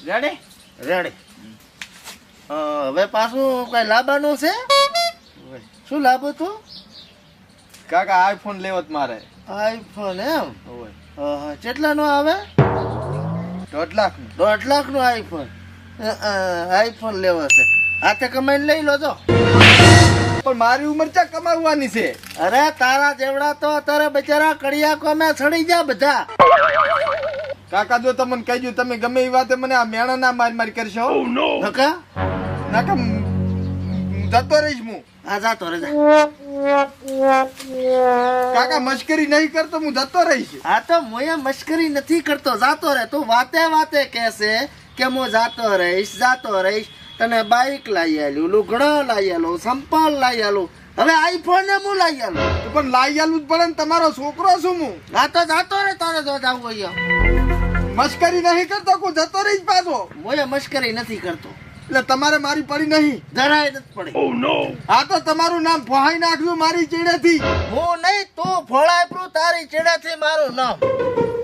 Ready ready. હવે પાછું કઈ લાવવાનું છે? શું લાવો તું? કાકા આઈફોન લેવો જ મારે. આઈફોન એમ? ઓય કેટલાનો આવે? 1.5 લાખ. 1.5 લાખ નો આઈફોન? આઈફોન લેવો છે. હાથે કમાઈને લઈ લો છો. પણ મારી ઉંમર ચા કમાવવાની છે. અરે તારા જેવડા તો તારે બચારા કડિયા કોમે સડી જા બધા. કાકા જો તમને કહીજો તમે ગમે એ વાતે મને આ મેણા ના મારી કરશો. નકા નાકા જતો રહીશ હું. આ જાતો રે જા. કાકા મશ્કરી નહીં કરતો, હું જતો રહીશ. આ તો મોયા મશ્કરી નથી કરતો, જાતો રે. તું વાતે વાતે કહેશે કે હું જાતો રહીશ. તને બાઈક લાવી આલ્યું, લુગડો લાવી આલું, સંપલ લાવી આલું, હવે આઈફોન ને હું લાવી આલું. પણ લાવી આલું જ પડે ને, તમારો છોકરો છું હું. આ તો જાતો રે, તારે જો જાવું હોય. મશ્કરી નહીં કરતો, હું જતો રહીશ પાછો. મોયા મશ્કરી નથી કરતો. એટલે તમારે મારી પડી નહીં, જરાય નથી પડી. આ તો તમારું નામ ફોહાઈ નાખજો મારી ચેડેથી. હું નહીં, તું ફોળાય પ્રું તારી ચેડાથી મારું નામ.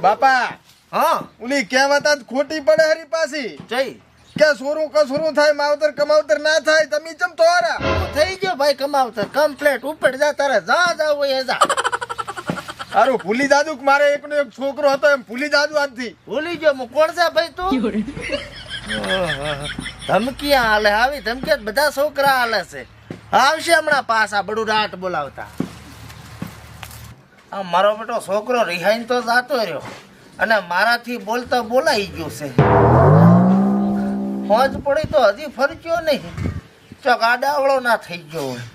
બાપા હા ઓલી કહેવત જ ખોટી પડે હરી પાછી જઈ કે સોરું કસુરું થાય માવતર કમાવતર ના થાય. તમે ચમ તોરા થઈ ગયો ભાઈ કમાવતર કમ્પ્લેટ ઉપર જા. તારે જા જાવ એ જા. સારું ભૂલી જાજુ કે મારે એકનો એક છોકરો હતો એમ ભૂલી જાજુ આજથી. ભૂલી ગયો હું કોણ છે ભાઈ તું? ધમકી હાલે, આવી ધમકી બધા છોકરા હાલે છે. આવશે હમણાં પાછા બડું રાટ બોલાવતા. આ મારો બેટો છોકરો રિહાઈને તો જાતો રહ્યો અને મારાથી બોલતા બોલાઈ ગયો છે. હોજ પડી તો હજી ફરક્યો નહીં. ચોક આડાવળો ના થઈ ગયો હોય.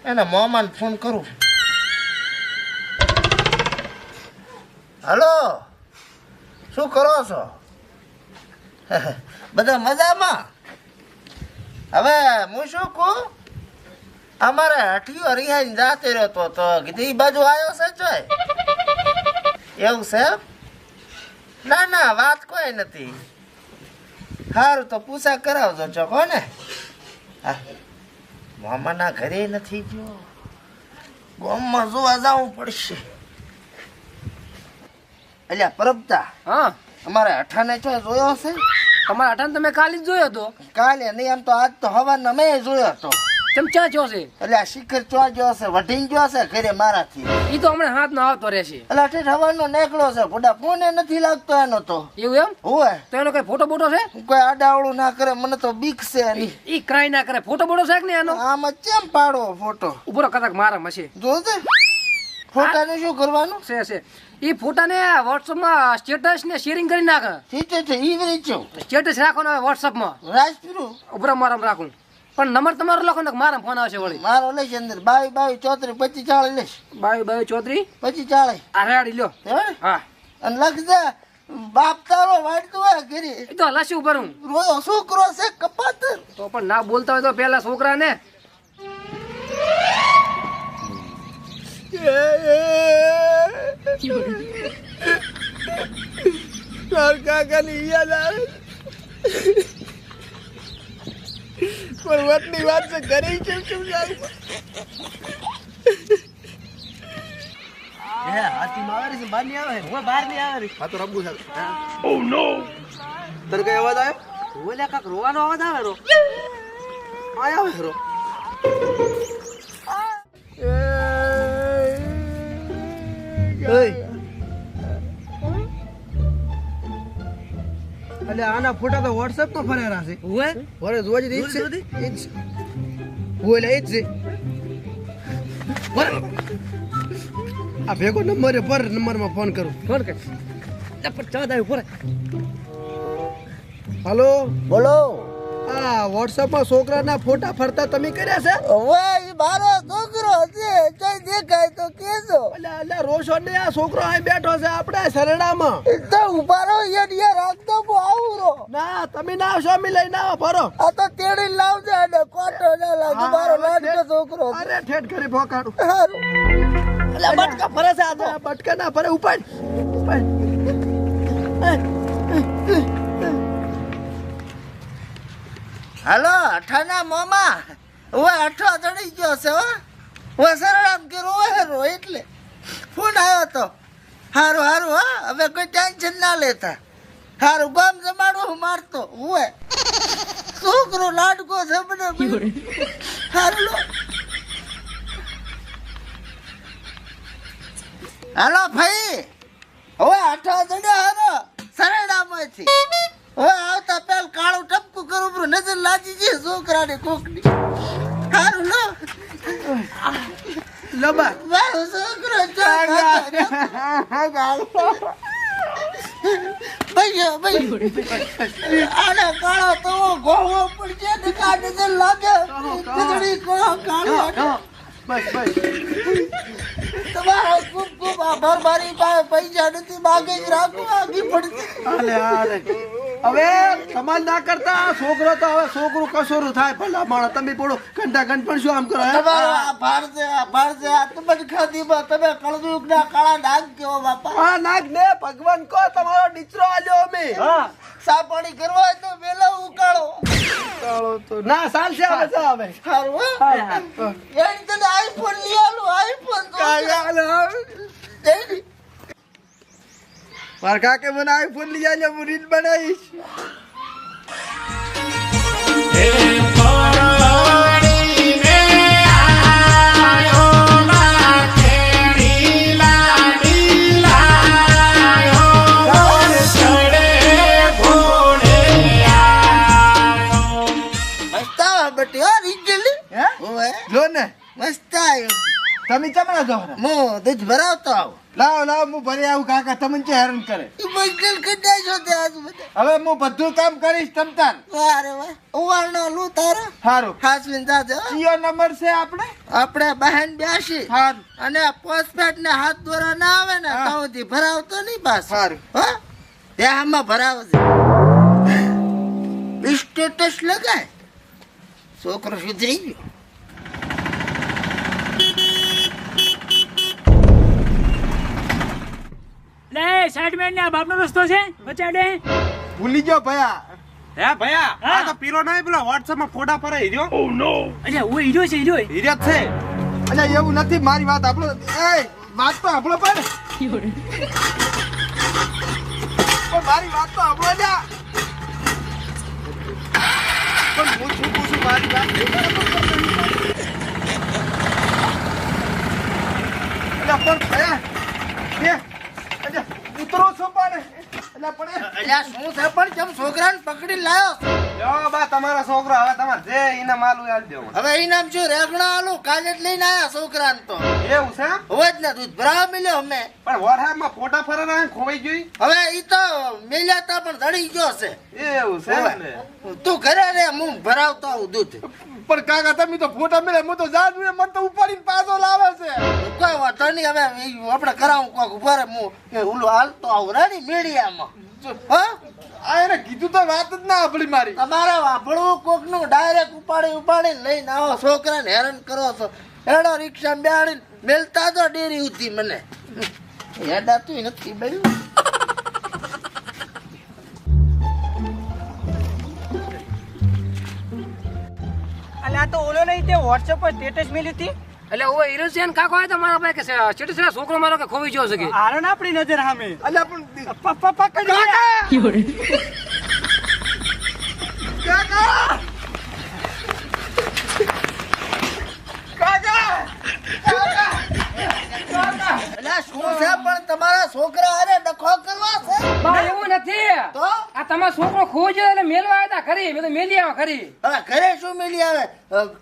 એને મોમાને ફોન કરું. હલો, શું કરો છો? બધા મજામાં? હવે હું શું કહું, અમારે હઠિયો રિહાઈને જાતે રહ્યો તો કીધું ઈ બાજુ આવ્યો છે જોય. એવું છે? ના ના વાત કોઈ નથી. સારું તો પૂછા કરાવજો ચોકો ને. હા મામાના ઘરે નથી ગયો, ગામમાં જોવા જવું પડશે. અલ્યા પરબતા, હા અમારે અઠાને છો જોયો છે? તમારા અઠાણ તમે કાલે જ જોયો હતો. કાલે નહીં, આમ તો આજ તો હવારના મેં જોયો હતો. ચમચા જો છે એટલે આ શિખર ચો ગયો છે, વઢીને ગયો છે ઘરે મારાથી. ઈ તો હમણાં હાથ નો આવતો રહેશે. એટલે ઠેઠ હવાનો નીકળો છે. ફોટા ફોને નથી લાગતો એનો તો. એવું એમ? હોય તો એનો કઈ ફોટો બોટો છે? કોઈ આડાવડું ના કરે, મને તો બીક છે એની. ઈ ક્રાય ના કરે. ફોટો બોટો છે કે નહીં એનો? આમાં ચેમ પાડવો ફોટો? ઉભો રહો, કદાચ મારા મશે જોજે ફોટાને શું કરવાનું છે. ઈ ફોટાને વોટ્સઅપમાં સ્ટેટસ ને શેરિંગ કરી નાખે. ઠીક છે ઈ રીચો સ્ટેટસ રાખો ને વોટ્સઅપમાં. રાજપીરું ઉભો રહો, મારામાં રાખું. પણ નંબર તમારો લખો ને મારા ફોન આવશે વળી. મારો લઈશ અંદર 22 22 34 25 40 લઈશ. 22 22 34 25 40 આ રેડી લ્યો. હા અને લખજે બાપ તારો વાળતું હોય ઘરે. એ તો લસી ઉપર હું રોયો છોકરો છે કપાત. તો પણ ના બોલતા હોય તો પેલા છોકરા ને કાકાની યાદ આવે પણ વટની વાત છે ઘરે કેમ જાવ. હા તો રબુ છે. ઓહ નો, તને કઈ અવાજ આવ્યો? રોવાનો અવાજ આવે રો. આયો હેરો. એટલે આના ફોટા તો વોટ્સએપ માં ફરેરા છે. વરે જોવા જઈ છે. ઓલે છે. આ ભેગો નંબર પર નંબરમાં ફોન કરું. ફોન કર. પર ચાદ આવ્યો પર. હાલો બોલો. આ વોટ્સએપ માં છોકરાના ફોટા ફરતા તમે કર્યા છે? ઓય ઈ મારો છોકરો છે, કઈ દેખાય તો કેજો. એટલે રોશન ને આ છોકરો અહીં બેઠો છે આપડા સરડામાં. તો ઉભા રહો યાર, રાખતો હું આવું રો. ના તમે ના આવશો, અમે લઈને આવો ભરો. આ તો તેડી લાવજે અને કોટો ના લાગે. મારો લાડકો છોકરો છે. અરે ઠેઠ કરી ભોકાડું. હારું. એટલે બટકા ફરે છે. આ તો બટકા ના ફરે. ઉપાડ ઉપાડ. હાલો અઠાના મોમા. હવે અઠો ચડી ગયો છે હો. હવે સરળામ કે રો એટલે ફોન આવ્યો તો. હારું હારું હા, હવે કોઈ ટેન્શન ના લેતા. હારું ગામ જમાડો હું મારતો હોય છોકરો લાડકો જમને હારું લો હાલો ભાઈ હવે 8 જણા હારો સરડામાંથી હવે આવતા પેલ કાળું ટપકું કરું પર નજર લાગી છે છોકરાને કોકની હારું લો લબા મારો છોકરો આને કાળો તો ગોળવો પડશે ને કાઢે તો લાગે ખીચડી કાળો બસ તમારો ખૂબ ખૂબ આભાર મારી પાસે પૈસા નથી માગે જ રાખો આગી પડશે હાલે હવે સમાજ ના કરતા છોકરો તો હવે છોકરું કસોરું થાય ભલા માણસ તમે બોલો ઘંટા ઘંટ પણ શું આમ કરો હે? તમારો આભાર છે આ તમે ખાધીમાં તમે કળદુકના કાળા ડાઘ કેવો બાપા આ નાગ ને ભગવાન કો તમારો દીકરો આલ્યો અમે સા પાણી કરવા હોય તો વેલા ઉકાળો ચાલો તો ના ચાલશે હવે જા હવે સારું હો એની તને આઈફોન લઈ આલું આઈફોન મારા કાકે મને આઈફોન લઈ આલ્યો હું રીલ બનાવીશ મસ્ત આવે બટી હો રીજલી હે ઓએ જો ને મસ્ત આવ્યો તમે ચમડા જો હું દૂધ ભરાવતો આવું લાવ હું ભરી આવું કાકા તમને કે હેરાન કરે ઇમોશનલ કડાઈ છો તે આજ બધા હવે હું બધું કામ કરીશ તમતાર વારે વાહ ઉવાળનો લૂ તારો સારું હાસવીન જાજે હો. કયો નંબર છે આપણે આપણે બહેન બ્યાસી સારું અને પોસ્ટપેડ ને હાથ દોરા ના આવે ને હા. તો સુધી ભરાવતો નહીં પાસ સારું હો એ આમાં ભરાવજે સ્ટેટસ લગાય છોકરો સુધરી ગયો લે સાઈડ મેન ને બાપનો રસ્તો છે બચાડે ભૂલી ગયો ભયા હે ભૈયા હા. આ તો પીરો નહીં પેલો WhatsApp માં ફોટા પર હીરો અરે હું હીરો છે હીરો હીરો જ છે અલ્યા એવું નથી મારી વાત આપણો એ વાત તો આપણો પણ પણ મારી વાત તો આપણો લ્યા પણ હું શું પૂછું મારી વાત અલ્યા પણ ભયા એ અલ્યા ઉતરો છો પણ અલ્યા પણ અલ્યા શું છે પણ કેમ છોકરાને પકડી લાયો યો બા તમારો છોકરો હવે તમારે જે ઇના માલું આલી દેવું હવે ઇનામ શું રેગણા આલું કાલે જ લઈને આયા છોકરાને તો એવું છે હવે જ ને દૂધ ભરાવા મળ્યો અમે પણ WhatsApp માં ફોટા ફરેલા ખોવાઈ ગઈ હવે ઈ તો મેલ્યા તા પણ ધડી ગયો છે એવું છે હવે. ને તું ઘરે રે હું ભરાવતો આવું દૂધ પણ કાકા તમે તો ફોટા મળે હું તો જાદુ ને મન તો ઉપાડીને પાછો લાવે છે કોઈ વાંધો નહીં હવે ઈ આપણે કરાવું કોક ઉભા રે હું એ ઓલું હાલતો આવું રાની મીડિયામાં હા આ એને કીધું તો વાત જ ના આપડી મારી તમારે વાપરવું કોક નું ડાયરેક્ટ ઉપાડીને લઈને આવો છોકરાને હેરાન કરો છો એડો રિક્ષા બેહાડીને મેલતા તો ડેરી ઉધી મને હેડાતું નથી બેન અલ્યા તો ઓલો નહીં તે WhatsApp પર સ્ટેટસ મેલી હતી એટલે ઓ હીરો છે ને કાકો હોય તો મારા પાસે કે સ્ટેટસ છે છોકરો મારો કે ખોવી ગયો છે કે આરો ને આપણી નજર સામે અલ્યા પણ પકડી એટલે શું છે પણ તમારા છોકરા હારે ડખો કરવા છે બા એવું નથી તો આ તમારો છોકરો ખોઈ ગયો એટલે મેલવા આવ્યા હતા ખરી મેં તો મેલી આવ્યા ખરી હવે ઘરે શું મિલી આવે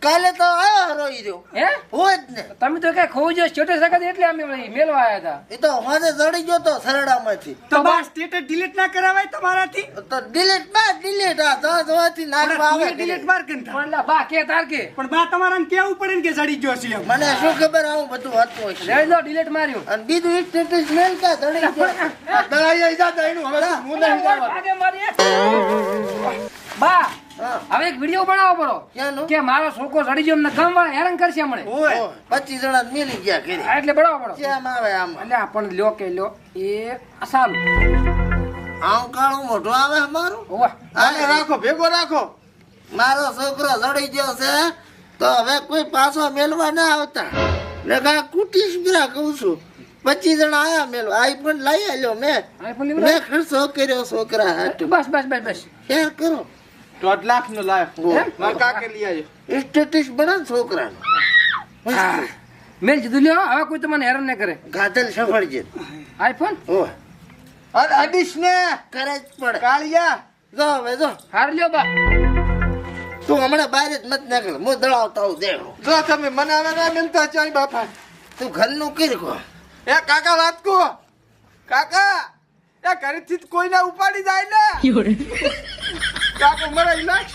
કાલે તો આવ્યો રોઈ રહ્યો હે હોય જ ને તમે તો કઈ ખોઈ ગયો સ્ટેટસ લગાડી એટલે અમે મેલવા આવ્યા હતા એ તો હાથે ચડી ગયો તો સરડામાંથી તો બા સ્ટેટસ ડિલીટ ના કરાવાય તમારાથી તો ડિલીટ આ જોવાથી નાખવા આવે ડિલીટ માર કંતા પણ લા બા કે તાર કે પણ બા તમારાને કેવું પડે ને કે સડી ગયો છે એમ મને શું ખબર આવું બધું હતું હોય છે રેડ દો ડિલીટ માર્યું અને બીજું સ્ટેટસ મેલ કા ચડી ગયો દળાઈ જા દઈનું હવે તો હું નહીં જવાનું. આગે મારીએ. બા હા. હવે એક વિડિયો બનાવો પડો ક્યાંનો? કે મારો છોકરો સડી ગયો એમને ગામ વાળા હેરાન કરશે હમણે 25 જણા મિલી ગયા ઘરે આ એટલે બનાવો પડો કેમ આવે આમ એટલે આપણ લ્યો કે લ્યો એ સારું આમ કાળું મોઢું આવે અમારું વાહ આને રાખો ભેગો રાખો મારો છોકરો ચડી ગયો છે તો હવે કોઈ પાછો મેલવા ના આવતા ને કા કુટીશ બિરા કહું છું 25 જણા આયા મેલો આઈફોન લઈ આલ્યો મેં આઈફોન મેં ખર્ચો કર્યો છોકરા હાટુ બસ બસ બસ બસ શેર કરો 1.5 લાખ નો લાવ્યો એમ? મારા કાકે લઈ આવ્યો સ્ટેટસ બના છોકરાનો હા. મેં કીધું લ્યો હવે કોઈ તમને હેરાન ન કરે ગાધલ સફળ છે આઈફોન ઓ અરે અડીશ ને કરે જ પડે કાળિયા જો હવે જો હાર લ્યો બા તું હમણાં બહાર જ મત નીકળ હું દળાવતા આવું દેખો જો તમે મને હવે ના મિલતા ચાય બાપા તું ઘરનું કીર કો એ કાકા વાત કો કાકા એ ઘરેથી જ કોઈને ઉપાડી જાય ને કાકો મરે ઇલાજ